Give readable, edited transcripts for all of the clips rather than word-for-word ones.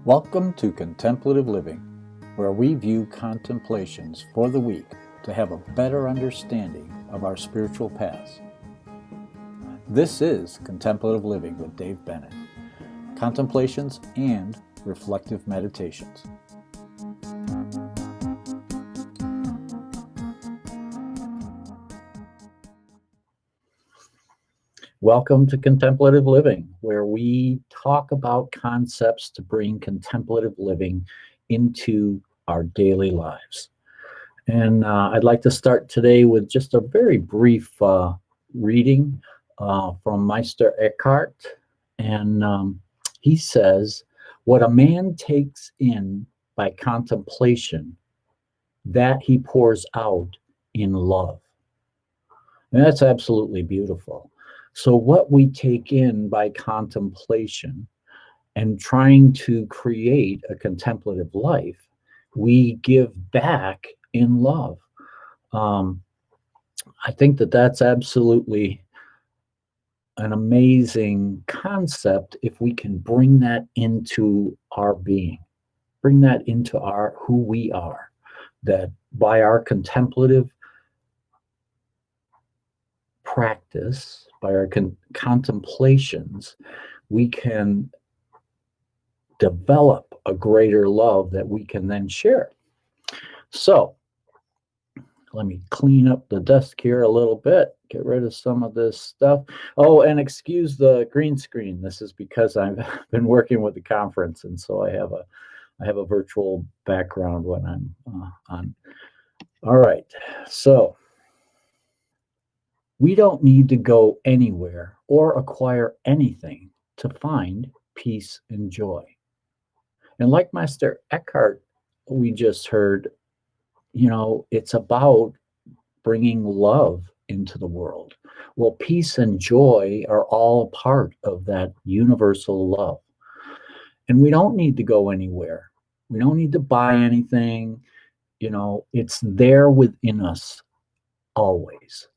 Welcome to Contemplative Living, where we view contemplations for the week to have a better understanding of our spiritual paths. This is Contemplative Living with Dave Bennett, contemplations and reflective meditations. Welcome to Contemplative Living, where we talk about concepts to bring contemplative living into our daily lives. And I'd like to start today with just a very brief reading from Meister Eckhart. And he says, "What a man takes in by contemplation, that he pours out in love." And that's absolutely beautiful. So what we take in by contemplation and trying to create a contemplative life, we give back in love. I think that that's absolutely an amazing concept if we can bring that into our being, bring that into our who we are, that by our contemplative practice, by our contemplations, we can develop a greater love that we can then share. So let me clean up the desk here a little bit, get rid of some of this stuff. Oh, and excuse the green screen. This is because I've been working with the conference, and so I have a virtual background when I'm on. All right, so we don't need to go anywhere or acquire anything to find peace and joy. And like Meister Eckhart, we just heard, it's about bringing love into the world. Well, peace and joy are all a part of that universal love. And we don't need to go anywhere. We don't need to buy anything. It's there within us always.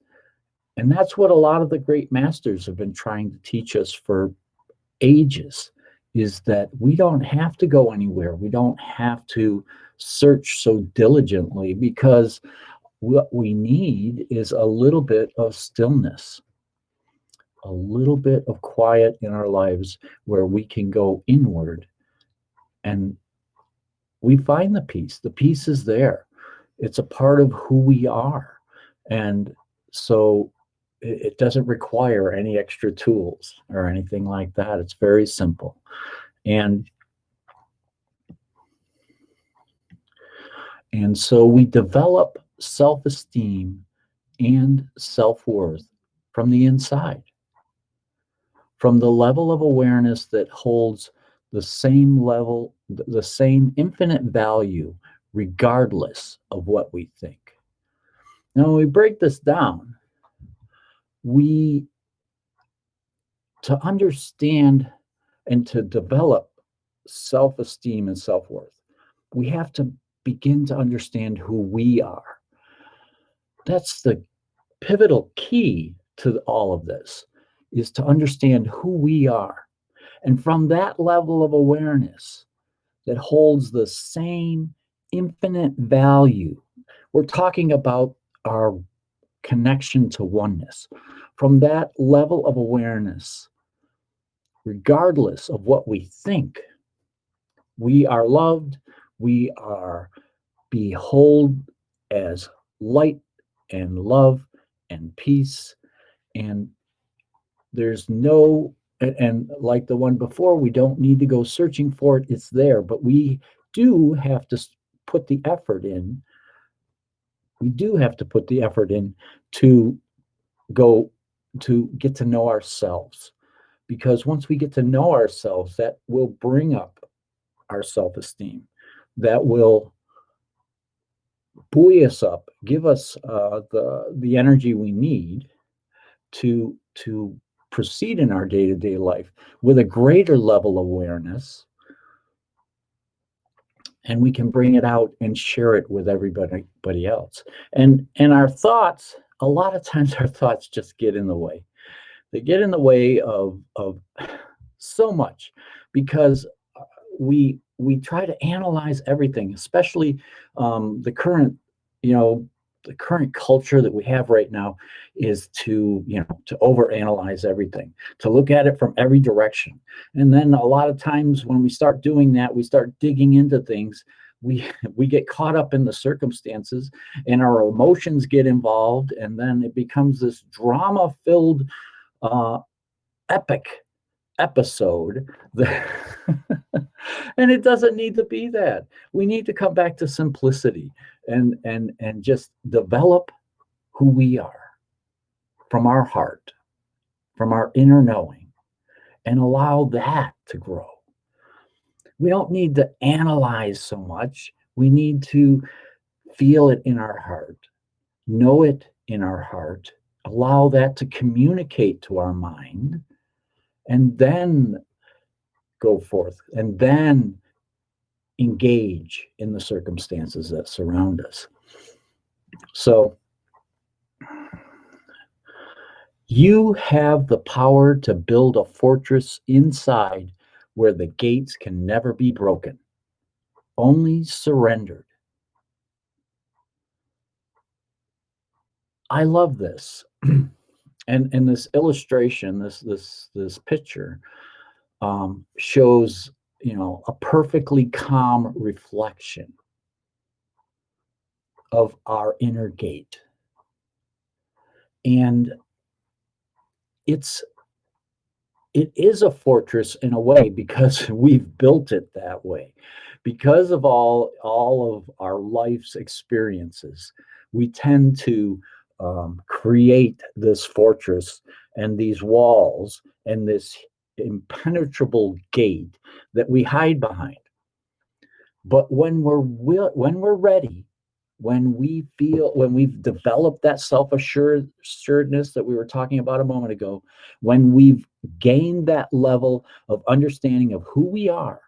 And that's what a lot of the great masters have been trying to teach us for ages, is that we don't have to go anywhere. We don't have to search so diligently, because what we need is a little bit of stillness, a little bit of quiet in our lives where we can go inward and we find the peace. The peace is there. It's a part of who we are. And so it doesn't require any extra tools or anything like that. It's very simple. And so we develop self-esteem and self-worth from the inside, from the level of awareness that holds the same level, the same infinite value, regardless of what we think. Now, when we break this down, to understand and to develop self-esteem and self-worth, we have to begin to understand who we are. That's the pivotal key to all of this, is to understand who we are. And from that level of awareness that holds the same infinite value, we're talking about our connection to oneness. From that level of awareness, regardless of what we think, we are loved, we are behold as light and love and peace. And there's no, and like the one before, we don't need to go searching for it. It's there, but we do have to put the effort in. We do have to put the effort in to go to get to know ourselves. Because once we get to know ourselves, that will bring up our self-esteem. That will buoy us up, give us the energy we need to proceed in our day-to-day life with a greater level of awareness, and we can bring it out and share it with everybody else. And our thoughts, a lot of times our thoughts just get in the way. They get in the way of so much, because we try to analyze everything, especially the current, you know, the current culture that we have right now is to, to overanalyze everything, to look at it from every direction. And then a lot of times when we start doing that, we start digging into things. We get caught up in the circumstances, and our emotions get involved, and then it becomes this drama filled uh, epic episode that and it doesn't need to be that. We need to come back to simplicity and just develop who we are from our heart, from our inner knowing, and allow that to grow. We don't need to analyze so much. We need to feel it in our heart, know it in our heart, allow that to communicate to our mind, and then go forth, and then engage in the circumstances that surround us. So you have the power to build a fortress inside where the gates can never be broken, only surrendered. I love this. And this illustration, this picture shows, a perfectly calm reflection of our inner gate. And it is a fortress in a way because we've built it that way. Because of all of our life's experiences, we tend to create this fortress and these walls and this impenetrable gate that we hide behind. But when we're ready, when we've developed that self-assuredness that we were talking about a moment ago, when we've gained that level of understanding of who we are,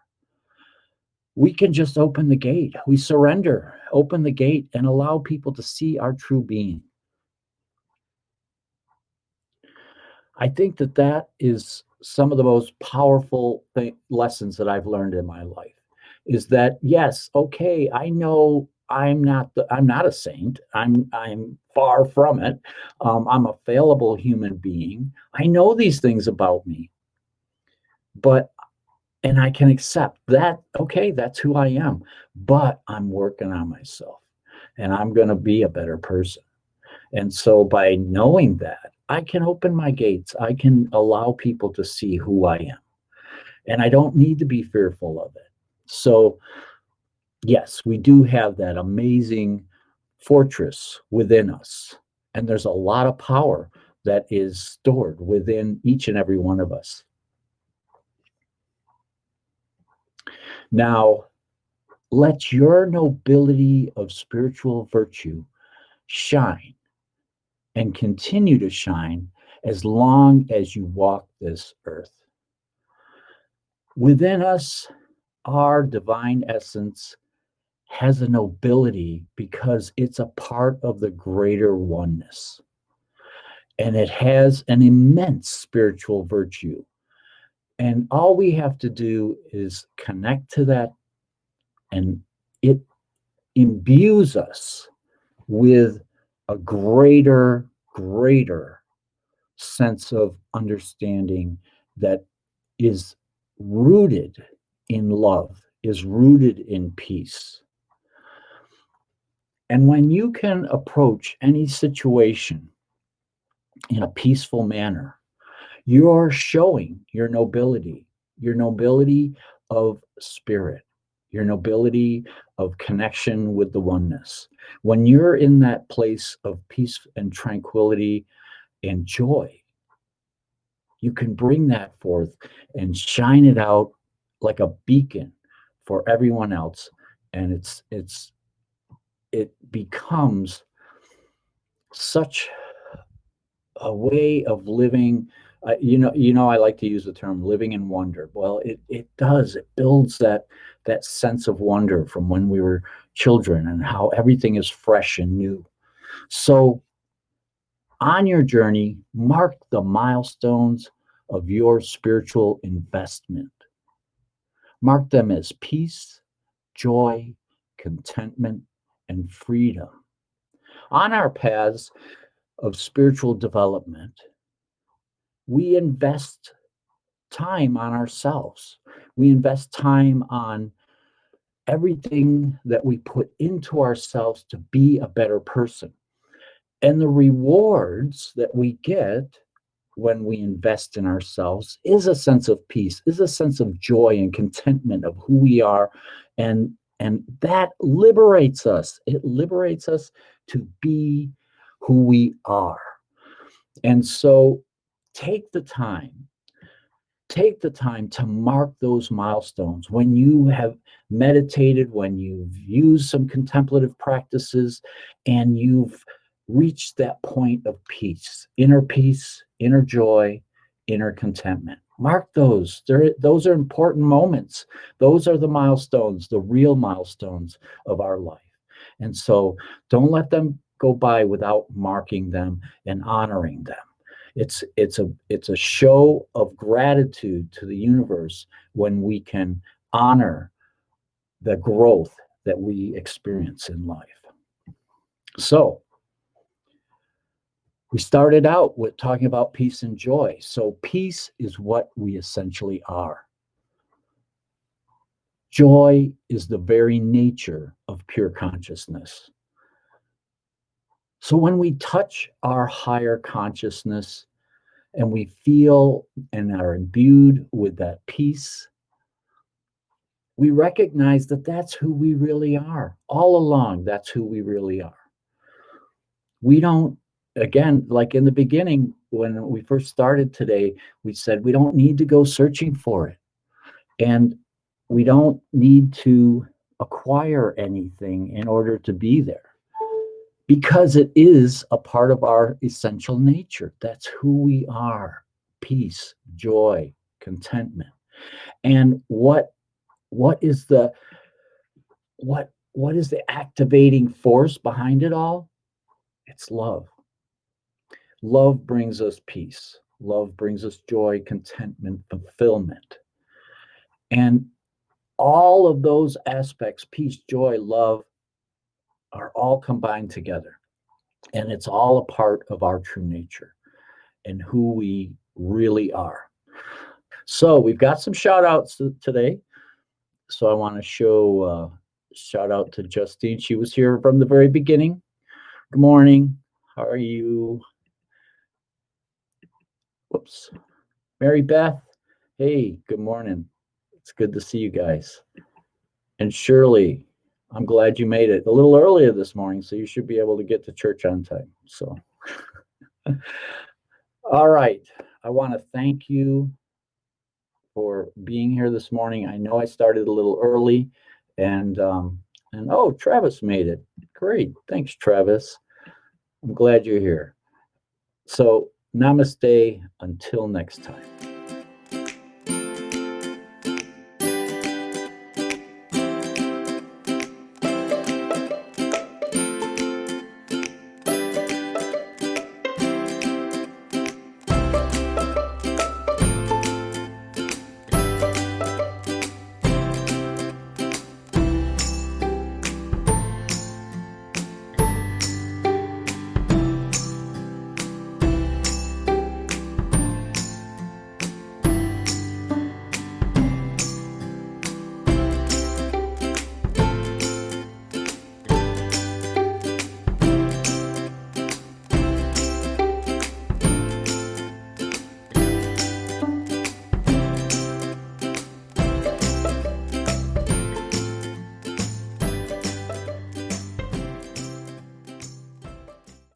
we can just open the gate. We surrender, open the gate, and allow people to see our true being. I think that is some of the most powerful lessons that I've learned in my life. Is that, yes, okay, I know I'm not a saint. I'm far from it. I'm a fallible human being. I know these things about me, but and I can accept that. Okay, that's who I am. But I'm working on myself, and I'm going to be a better person. And so by knowing that, I can open my gates. I can allow people to see who I am. And I don't need to be fearful of it. So, yes, we do have that amazing fortress within us. And there's a lot of power that is stored within each and every one of us. Now, let your nobility of spiritual virtue shine and continue to shine as long as you walk this earth. Within us, our divine essence has a nobility because it's a part of the greater oneness. And it has an immense spiritual virtue. And all we have to do is connect to that, and it imbues us with a greater sense of understanding that is rooted in love, is rooted in peace. And when you can approach any situation in a peaceful manner, you're showing your nobility of spirit, your nobility of connection with the oneness. When you're in that place of peace and tranquility and joy, you can bring that forth and shine it out like a beacon for everyone else. And it becomes such a way of living. I like to use the term living in wonder. Well, it does. It builds that sense of wonder from when we were children and how everything is fresh and new. So on your journey, mark the milestones of your spiritual investment. Mark them as peace, joy, contentment, and freedom. On our paths of spiritual development, we invest time on ourselves. We invest time on everything that we put into ourselves to be a better person. And the rewards that we get when we invest in ourselves is a sense of peace, is a sense of joy and contentment of who we are. And that liberates us. It liberates us to be who we are. And so take the time to mark those milestones when you have meditated, when you've used some contemplative practices, and you've reached that point of peace, inner joy, inner contentment. Mark those. Those are important moments. Those are the milestones, the real milestones of our life. And so don't let them go by without marking them and honoring them. It's a show of gratitude to the universe when we can honor the growth that we experience in life. So we started out with talking about peace and joy. So peace is what we essentially are. Joy is the very nature of pure consciousness. So when we touch our higher consciousness and we feel and are imbued with that peace, we recognize that that's who we really are. All along, that's who we really are. We don't, again, like in the beginning, when we first started today, we said we don't need to go searching for it. And we don't need to acquire anything in order to be there, because it is a part of our essential nature. That's who we are: peace, joy, contentment. And what is the activating force behind it all? It's love. Love brings us peace. Love brings us joy, contentment, fulfillment. And all of those aspects, peace, joy, love, are all combined together. And it's all a part of our true nature and who we really are. So we've got some shout outs today. So I want to shout out to Justine. She was here from the very beginning. Good morning. How are you? Whoops. Mary Beth. Hey, good morning. It's good to see you guys. And Shirley, I'm glad you made it a little earlier this morning, so you should be able to get to church on time. So, all right. I want to thank you for being here this morning. I know I started a little early, and oh, Travis made it. Great. Thanks, Travis. I'm glad you're here. So, namaste until next time.